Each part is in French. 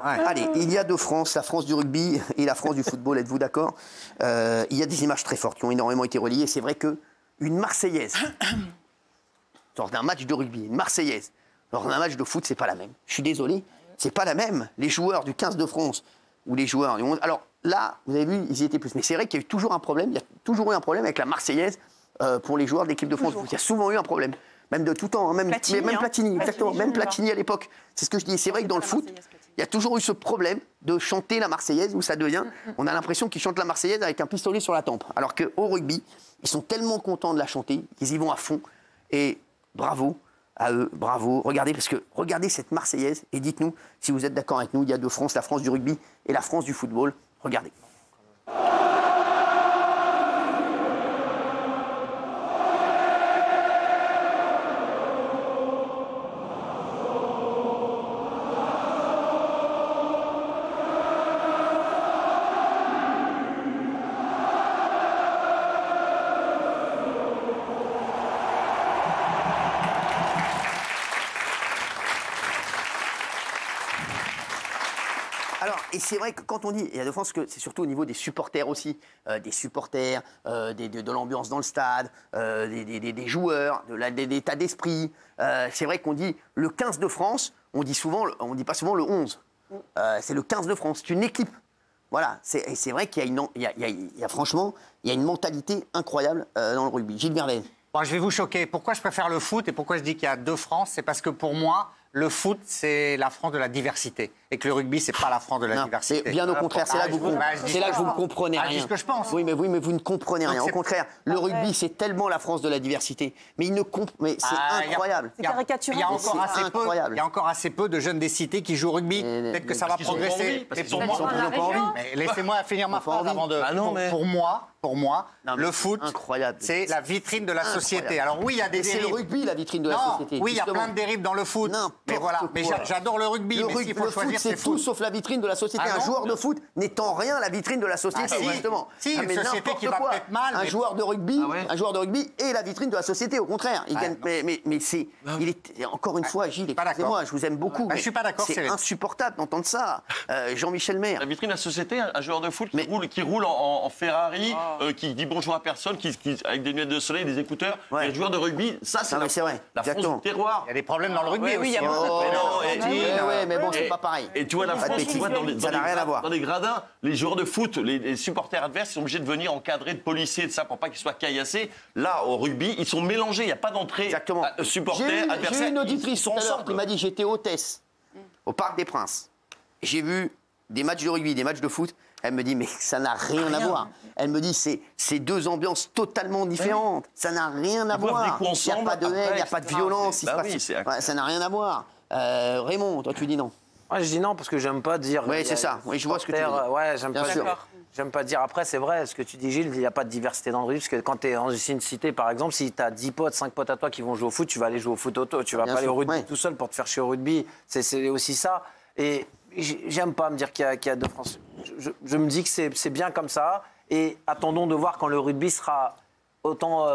Allez, il y a deux France, la France du rugby et la France du football, êtes-vous d'accord? Il y a des images très fortes qui ont énormément été reliées. C'est vrai qu'une Marseillaise, lors d'un match de rugby, une Marseillaise, lors d'un match de foot, c'est pas la même. Je suis désolé, c'est pas la même. Les joueurs du 15 de France ou les joueurs du 11... Alors là, vous avez vu, ils y étaient plus. Mais c'est vrai qu'il y a eu toujours un problème, il y a toujours eu un problème avec la Marseillaise pour les joueurs de l'équipe de France. Il y a souvent eu un problème. Même de tout temps, hein, même Platini, exactement, même Platini à l'époque. C'est ce que je dis. C'est vrai que dans le foot, il y a toujours eu ce problème de chanter la Marseillaise où ça devient. On a l'impression qu'ils chantent la Marseillaise avec un pistolet sur la tempe. Alors qu'au rugby, ils sont tellement contents de la chanter qu'ils y vont à fond. Et bravo à eux, bravo. Regardez, parce que regardez cette Marseillaise et dites-nous si vous êtes d'accord avec nous. Il y a deux France, la France du rugby et la France du football. Regardez. Et c'est vrai que quand on dit, il y a de France que c'est surtout au niveau des supporters aussi, de l'ambiance dans le stade, des joueurs, de l'état d'esprit. C'est vrai qu'on dit le 15 de France, on dit pas souvent le 11. C'est le 15 de France, c'est une équipe. Voilà, c'est vrai qu'il y a franchement, il y a une mentalité incroyable dans le rugby. Gilles Verlaine. Bon, je vais vous choquer. Pourquoi je préfère le foot et pourquoi je dis qu'il y a deux France? C'est parce que pour moi, le foot, c'est la France de la diversité. Et que le rugby, c'est pas la France de la diversité. Bien au contraire, c'est là que vous ne comprenez rien. C'est ce que je pense. Oui, mais vous ne comprenez rien. Au contraire, le rugby, c'est tellement la France de la diversité. Mais c'est incroyable. C'est caricatural. Il y a encore assez peu de jeunes des cités qui jouent au rugby. Peut-être que ça va progresser. Parce qu'ils n'ont pas envie. Mais laissez-moi finir ma phrase avant de... Pour moi, le foot, c'est la vitrine de la société. Alors oui, il y a des dérives. C'est le rugby, la vitrine de la société. Oui, il y a plein de dérives dans le foot. Mais voilà, mais j'adore le rugby. Le foot, c'est tout sauf la vitrine de la société. Un joueur de foot n'est en rien la vitrine de la société, justement. Si, une société qui va peut-être mal. Un joueur de rugby est la vitrine de la société, au contraire. Mais c'est... Encore une fois, Gilles, excusez-moi, je vous aime beaucoup. Je suis pas d'accord. C'est insupportable d'entendre ça. Jean-Michel Maire. La vitrine de la société, un joueur de foot qui roule en Ferrari, qui dit bonjour à personne, avec des lunettes de soleil, des écouteurs. Et un joueur de rugby, ça, c'est la France du terroir. Il y a des problèmes dans le rugby aussi. Oui, mais bon, c'est pas pareil. Et tu vois, la France, ça n'a rien à voir. Dans les gradins, les joueurs de foot, les supporters adverses, ils sont obligés de venir encadrer de policiers, de ça, pour pas qu'ils soient caillassés. Là, au rugby, ils sont mélangés. Il n'y a pas d'entrée supporters, adversaires. J'ai eu une auditrice tout à l'heure qui m'a dit j'étais hôtesse au Parc des Princes. J'ai vu des matchs de rugby, des matchs de foot. Elle me dit, mais ça n'a rien à voir. Elle me dit, c'est deux ambiances totalement différentes. Ça n'a rien à voir. Il n'y a pas de haine, il n'y a pas de violence. Ça n'a rien à voir. Raymond, toi, tu dis non. Moi, je dis non parce que j'aime pas dire. Oui, c'est ça. Oui, je vois ce que tu veux dire. Ouais, j'aime pas dire. Après, c'est vrai, ce que tu dis, Gilles, il n'y a pas de diversité dans le rugby. Parce que quand tu es dans une cité, par exemple, si tu as 10 potes, 5 potes à toi qui vont jouer au foot, tu vas aller jouer au foot auto. Tu vas pas aller au rugby tout seul pour te faire chier au rugby. C'est aussi ça. Et j'aime pas me dire qu'il y a deux France. Je me dis que c'est bien comme ça. Et attendons de voir quand le rugby sera autant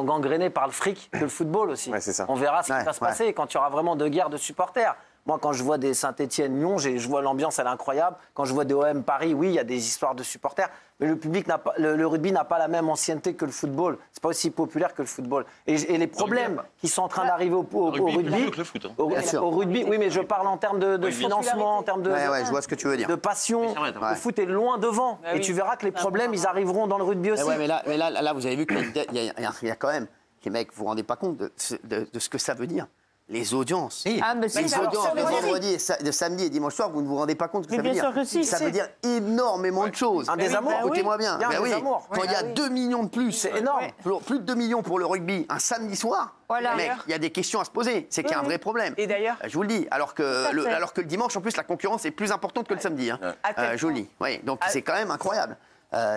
gangréné par le fric que le football aussi. Ouais, c'est ça. On verra ce qui va se passer quand il y aura vraiment de guerre de supporters. Moi, quand je vois des Saint-Étienne-Lyon, je vois l'ambiance, elle est incroyable. Quand je vois des OM Paris, oui, il y a des histoires de supporters. Mais le rugby n'a pas la même ancienneté que le football. C'est pas aussi populaire que le football. Et les problèmes qui sont en train d'arriver au rugby, au rugby, oui, mais je parle en termes de financement, en termes de, je vois ce que tu veux dire. de passion. Le foot est loin devant. Et tu verras que les problèmes, ils arriveront dans le rugby aussi. Mais là, vous avez vu qu'il y a quand même, les mecs, vous vous rendez pas compte de ce que ça veut dire. Les audiences. Les audiences, les vendredis, de samedi et dimanche soir, vous ne vous rendez pas compte ce que ça veut dire. Ça veut dire énormément de choses. Un désamour. Écoutez-moi bien. Quand il y a 2 millions de plus, c'est énorme. Plus de 2 millions pour le rugby, un samedi soir, mec, il y a des questions à se poser. C'est qu'il y a un vrai problème. Et d'ailleurs, je vous le dis. Alors que le dimanche, en plus, la concurrence est plus importante que le samedi. Je vous le dis. Donc c'est quand même incroyable.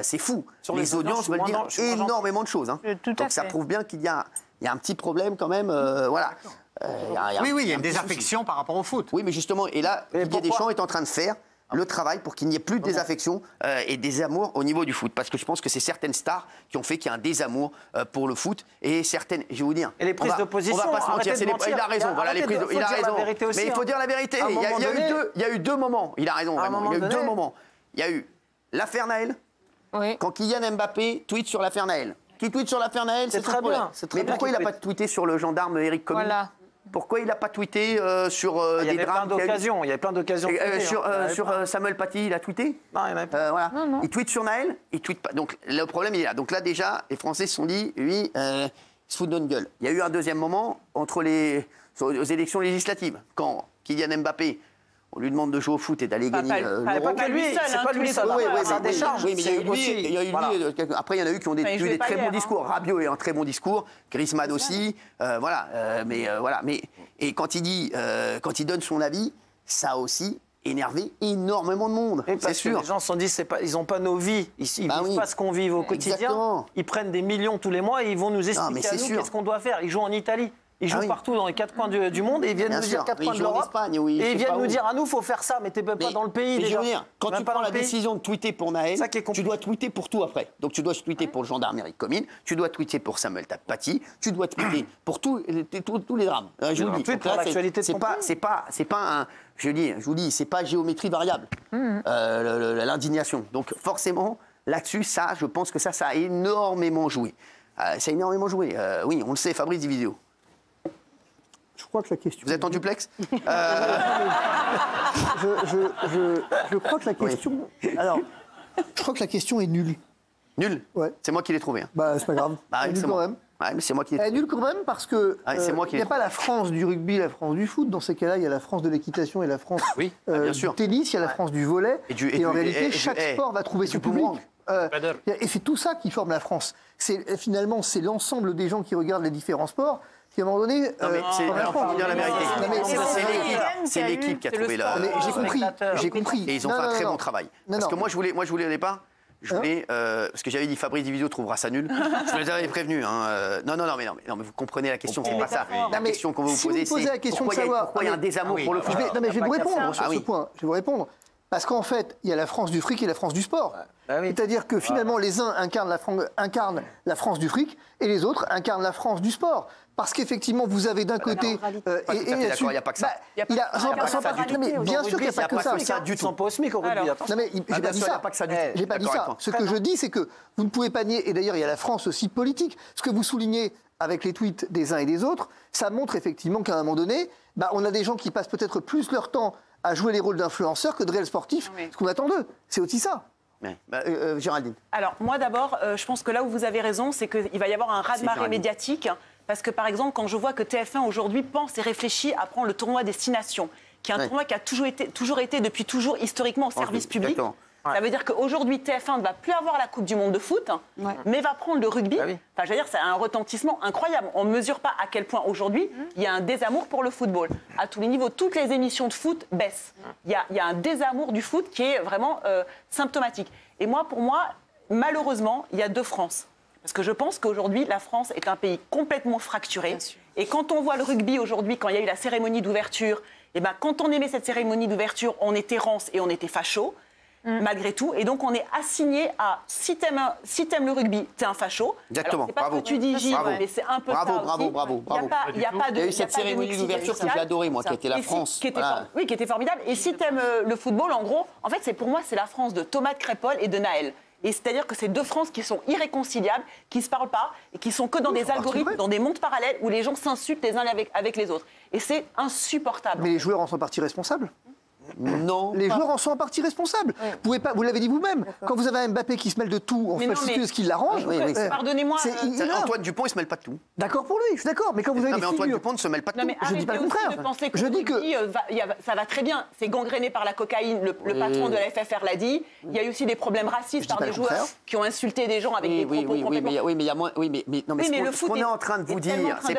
C'est fou. Les audiences veulent dire énormément de choses. Donc ça prouve bien qu'il y a un petit problème quand même. Voilà. Oui, il y a une désaffection par rapport au foot. Oui, mais justement, et là, Didier Deschamps est en train de faire le travail pour qu'il n'y ait plus de désaffection et des amours au niveau du foot. Parce que je pense que c'est certaines stars qui ont fait qu'il y a un désamour pour le foot et certaines, je vais vous dire. Et les prises d'opposition. On va pas se mentir, il a raison. Voilà, les prises. Il a raison. Mais il faut dire la vérité. Il y a eu deux moments. Il a raison. Il y a eu deux moments. Il y a eu l'affaire Naël. Quand Kylian Mbappé tweet sur l'affaire Naël. Qui tweet sur l'affaire Naël, c'est très bien. Mais pourquoi il n'a pas tweeté sur le gendarme Eric Comey? Pourquoi il n'a pas tweeté sur des drames? Il y avait plein d'occasions. Sur Samuel Paty, il a tweeté? Non, il n'y en avait pas. Voilà. Il tweete sur Naël, il tweete pas. Donc le problème, il est là. Donc là, déjà, les Français se sont dit, lui, il se fout de notre gueule. Il y a eu un deuxième moment aux élections législatives, quand Kylian Mbappé, on lui demande de jouer au foot et d'aller gagner l'Euro. Pas que lui, c'est pas lui seul. Ça décharge. Oui, mais il y a eu lui. Après, il y en a eu qui ont eu des très bons discours. Rabiot a un très bon discours. Griezmann aussi. Et quand il donne son avis, ça a aussi énervé énormément de monde. C'est sûr. Les gens se sont dit, ils n'ont pas nos vies. Ils ne vivent pas ce qu'on vit au quotidien. Exactement. Ils prennent des millions tous les mois et ils vont nous expliquer à nous qu'est-ce qu'on doit faire. Ils jouent en Italie. Ils jouent partout dans les quatre coins du monde et ils viennent nous dire quatre coins de l'Europe. Et ils viennent nous dire à nous, il faut faire ça, mais t'es pas dans le pays déjà. Quand tu prends la décision de tweeter pour Naël, tu dois tweeter pour tout après. Donc tu dois tweeter pour le gendarme Eric Comey, tu dois tweeter pour Samuel Paty, tu dois tweeter pour tous les drames. Je vous dis. C'est pas c'est pas géométrie variable. L'indignation. Donc forcément, là-dessus, ça, je pense que ça a énormément joué. Oui, on le sait, Fabrice Divisio. Je crois que la question. Vous êtes en duplex je crois que la question. Alors, je crois que la question est nulle. Nulle? Ouais. C'est moi qui l'ai trouvé. Bah, c'est pas grave. Nul quand même. Ouais, mais c'est moi qui l'ai trouvé. Nul quand même parce que il n'y a pas la France du rugby, la France du foot. Dans ces cas-là, il y a la France de l'équitation et la France du tennis, il y a la France du volley. Et en réalité, chaque sport va trouver son public. Et c'est tout ça qui forme la France. Finalement, c'est l'ensemble des gens qui regardent les différents sports. Qui à un moment donné, c'est l'équipe qui a trouvé la. J'ai compris. Et ils ont fait un très bon travail. Parce que moi, je voulais au départ. Parce que j'avais dit Fabrice Divisio trouvera ça nul. Je les avais prévenus. Non, mais vous comprenez la question, c'est pas ça. La question qu'on va vous poser, c'est pourquoi il y a un désamour pour le foot. Je vais vous répondre sur ce point. Je vais vous répondre. Parce qu'en fait, il y a la France du fric et la France du sport. C'est-à-dire que finalement, les uns incarnent la France du fric et les autres incarnent la France du sport. Parce qu'effectivement, vous avez d'un côté... il n'y a pas que ça. Bien sûr qu'il n'y a pas que ça. Ils ne sont pas au SMIC au rugby. Non mais j'ai pas dit ça. J'ai pas dit ça. Ce que je dis, c'est que vous ne pouvez pas nier, et d'ailleurs il y a la France aussi politique, ce que vous soulignez avec les tweets des uns et des autres, ça montre effectivement qu'à un moment donné, on a des gens qui passent peut-être plus leur temps à jouer les rôles d'influenceurs que de réels sportifs, ce qu'on attend d'eux. C'est aussi ça. Géraldine. Alors, moi d'abord, je pense que là où vous avez raison, c'est qu'il va y avoir un raz-de-marée médiatique. Parce que, par exemple, quand je vois que TF1 aujourd'hui pense et réfléchit à prendre le tournoi Destination, qui est un tournoi qui a toujours été depuis toujours historiquement au service public. Ça veut dire qu'aujourd'hui, TF1 ne va plus avoir la Coupe du Monde de foot, mais va prendre le rugby. Enfin, je veux dire, c'est un retentissement incroyable. On ne mesure pas à quel point aujourd'hui, il y a un désamour pour le football. À tous les niveaux, toutes les émissions de foot baissent. Il y a un désamour du foot qui est vraiment symptomatique. Et pour moi, malheureusement, il y a deux France. Parce que je pense qu'aujourd'hui, la France est un pays complètement fracturé. Et quand on voit le rugby aujourd'hui, quand il y a eu la cérémonie d'ouverture, quand on aimait cette cérémonie d'ouverture, on était rance et on était facho, malgré tout. Et donc, on est assigné à, si t'aimes le rugby, t'es un facho. Exactement. C'est pas ce que tu dis, Gilles, mais c'est un peu ça aussi. Bravo. Il y a eu cette cérémonie d'ouverture que j'ai adorée, moi, qui était la France. Qui était formidable. Et si t'aimes le football, en gros, en fait, pour moi, c'est la France de Thomas de Crépol et de Naël. Et c'est-à-dire que c'est deux Frances qui sont irréconciliables, qui ne se parlent pas et qui sont que dans des algorithmes, dans des mondes parallèles où les gens s'insultent les uns avec les autres. Et c'est insupportable. Mais les joueurs en sont partie responsables. Non. Les joueurs en sont en partie responsables. Vous l'avez dit vous-même. Quand vous avez un Mbappé qui se mêle de tout, on fait ce qui l'arrange. Pardonnez-moi. Antoine Dupont, il se mêle pas de tout. D'accord pour lui, je suis d'accord. Mais quand vous avez des Antoine Dupont ne se mêle pas de tout. Je dis pas le contraire. Je dis que ça va très bien. C'est gangréné par la cocaïne. Le patron de la FFR l'a dit. Il y a eu aussi des problèmes racistes par des joueurs qui ont insulté des gens avec des propos complètement. Oui, mais il y a moins. Ce qu'on est en train de vous dire, c'est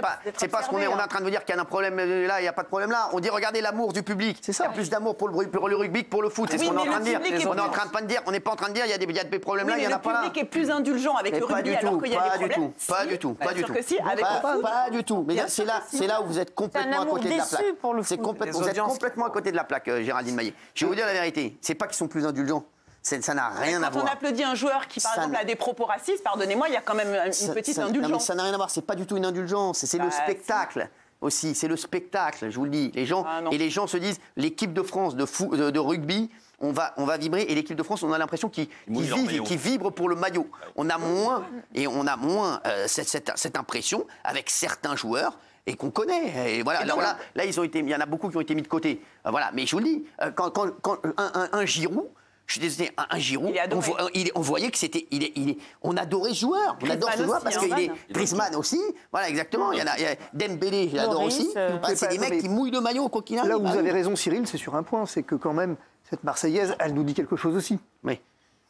pas ce qu'on est en train de vous dire qu'il y a un problème là, il n'y a pas de problème là. On dit regardez l'amour du public. C'est ça. Il y a plus d'amour d'amour pour le rugby que pour le foot. C'est ce qu'on est en train de dire. On n'est pas en train de dire il y a des problèmes là, il y en a pas là. Le public est plus indulgent avec le rugby alors qu'il y a des problèmes. Pas du tout. Pas du tout. Mais c'est là où vous êtes complètement à côté de la plaque. Vous êtes complètement à côté de la plaque, Géraldine Maillet. Je vais vous dire la vérité. C'est pas qu'ils sont plus indulgents. Ça n'a rien à voir. Quand on applaudit un joueur qui, par exemple, a des propos racistes, pardonnez-moi, il y a quand même une petite indulgence. Ça n'a rien à voir. C'est pas du tout une indulgence. C'est le spectacle. Aussi, c'est le spectacle, je vous le dis. Les gens, et les gens se disent, l'équipe de France de rugby, on va vibrer. Et l'équipe de France, on a l'impression qu'ils vibrent pour le maillot. On a moins cette impression avec certains joueurs et qu'on connaît. Et voilà. Alors là, il y en a beaucoup qui ont été mis de côté. Voilà. Mais je vous le dis, quand un Giroud. Je suis désolé, un Giroud, on voyait que c'était, on adorait ce joueur. On adore ce joueur parce qu'il est Griezmann aussi. Voilà, exactement. Il y a Dembélé, je l'adore aussi. C'est des mecs qui mouillent le maillot quoi qu'il arrive. Là où vous avez raison, Cyril, c'est sur un point, c'est que quand même cette Marseillaise, elle nous dit quelque chose aussi. Oui.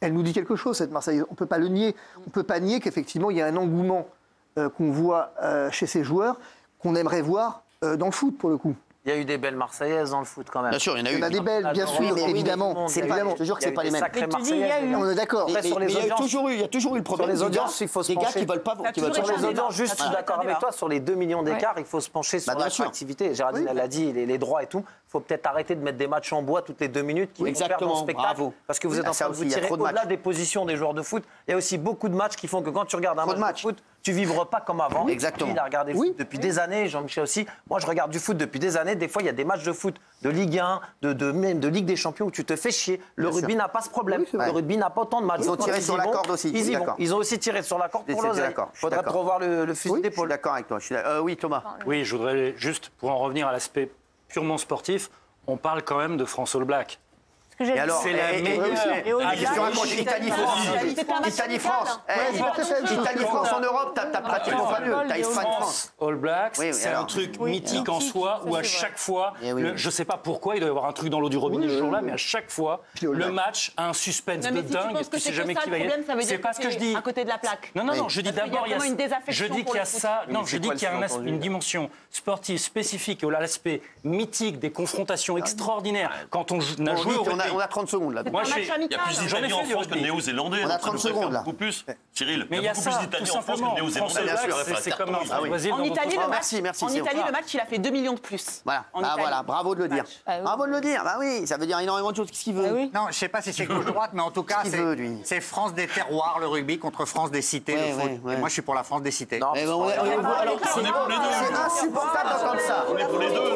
Elle nous dit quelque chose cette Marseillaise. On peut pas le nier. On peut pas nier qu'effectivement il y a un engouement qu'on voit chez ces joueurs qu'on aimerait voir dans le foot pour le coup. Il y a eu des belles Marseillaises dans le foot quand même. Bien sûr, il y en a eu. Il y en a des belles, bien sûr, évidemment. Je te jure que c'est pas les mêmes. On est d'accord. Mais il y a toujours eu le problème. Sur les audiences, il faut se pencher. Des gars qui veulent pas. Sur les audiences, juste, je suis d'accord avec toi, sur les 2 millions d'écarts, il faut se pencher sur l'attractivité. Géraldine, elle a dit, les droits et tout. Il faut peut-être arrêter de mettre des matchs en bois toutes les 2 minutes qui vont perdre dans le spectacle. Parce que vous êtes en train de vous tirer au-delà des positions des joueurs de foot. Il y a aussi beaucoup de matchs qui font que quand tu regardes un match de foot, tu vivras pas comme avant. Exactement. Il a regardé le foot depuis des années, Jean-Michel aussi. Moi, je regarde du foot depuis des années. Des fois, il y a des matchs de foot de Ligue 1, même de Ligue des Champions où tu te fais chier. Le rugby n'a pas ce problème. Le rugby n'a pas autant de matchs. Ils ont tiré sur la corde aussi. Ils ont aussi tiré sur la corde pour l'oseille. Il faudrait revoir le fusil d'épaule. Je suis d'accord avec toi. Oui, Thomas. Oui, je voudrais juste, pour en revenir à l'aspect purement sportif, on parle quand même de France All Black. Et alors, c'est la meilleure. Italie-France. Italie-France en Europe, t'as pratiquement pas mieux. T'as Espagne-France. All Blacks, c'est un truc mythique en soi où à chaque fois, je sais pas pourquoi, il doit y avoir un truc dans l'eau du robinet ce jour-là, mais à chaque fois, le match a un suspense de dingue. Tu sais jamais qui va y aller. C'est pas ce que je dis. À côté de la plaque. Non, je dis d'abord, je dis qu'il y a ça. Non, je dis qu'il y a une dimension sportive spécifique, l'aspect mythique des confrontations extraordinaires. Quand on a joué au on a 30 secondes là. Moi, il y a plus d'Italiens en France que de Néo-Zélandais. On a 30 secondes là. Beaucoup plus. Cyril, mais il y a beaucoup plus d'Italiens en France que de Néo-Zélandais. C'est comme un Brésil. En Italie, le match, il a fait 2 millions de plus. Voilà, bravo de le dire. Bravo de le dire. Bah oui, ça veut dire énormément de choses. Qu'est-ce qu'il veut? Non, je sais pas si c'est gauche-droite, mais en tout cas, c'est France des terroirs, le rugby, contre France des cités, le foot. Et moi, je suis pour la France des cités. C'est insupportable d'entendre ça. On est pour les deux.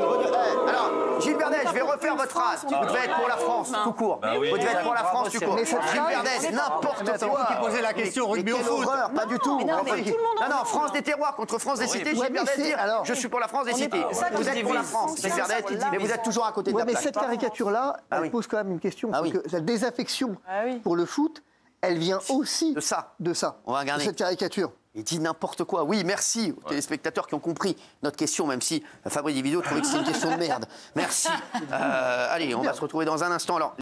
Alors, Gilles Verdet, je vais refaire votre phrase. Vous devez être pour la France, tout court. Vous devez être pour la France, tout court. Gilles Verdet, n'importe quoi. C'est vous qui posez la question rugby au foot. Pas du tout. Non, France des terroirs contre France des cités. Gilles Verdet dit, je suis pour la France des cités. Vous êtes pour la France, Gilles Verdet, mais vous êtes toujours à côté de la plaque. Mais cette caricature-là, elle pose quand même une question. C'est que la désaffection pour le foot, elle vient aussi de ça. On va regarder. De cette caricature. Il dit n'importe quoi. Oui, merci aux téléspectateurs qui ont compris notre question, même si Fabrice Diviso trouvait que c'était une question de merde. Merci. Allez, on va se retrouver dans un instant. Alors,